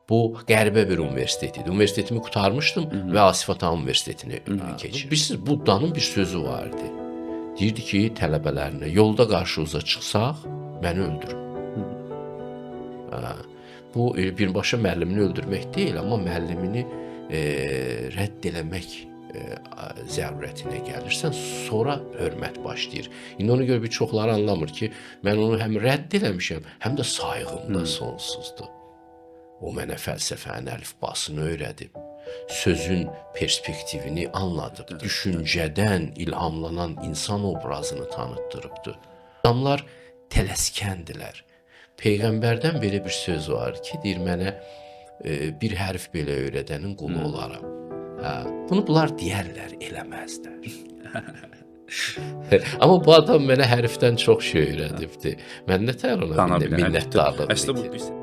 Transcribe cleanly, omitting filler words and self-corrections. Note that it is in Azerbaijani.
Bu qəribə bir universitet idi. Universitetimi qurtarmışdım və Asif Ata Universitetini keçirdim. Bilirsiniz, Buddanın bir sözü vardı. Deyirdi ki, tələbələrinə, yolda qarşınıza çıxsaq, məni öldürün. Bu, birbaşa müəllimini öldürmək deyil, amma müəllimini rədd eləmək zərurətinə gəlirsən, sonra hörmət başlayır. İndi ona görə bir çoxları anlamır ki, mən onu həm rədd eləmişəm, həm də sayğım da sonsuzdur. O mənə fəlsəfənin əlifbasını öyrədib, sözün perspektivini anladıb, düşüncədən ilhamlanan insan obrazını tanıtdırıbdır. Adamlar tələskəndilər. Peyğəmbərdən belə bir söz var ki, deyir mənə bir hərf belə öyrədənin qulu olaram. Bunu bunlar deyərlər, eləməzlər. Amma bu adam mənə hərfdən çox şey öyrədibdir. Mən nətər ona minnətdarlıq edim.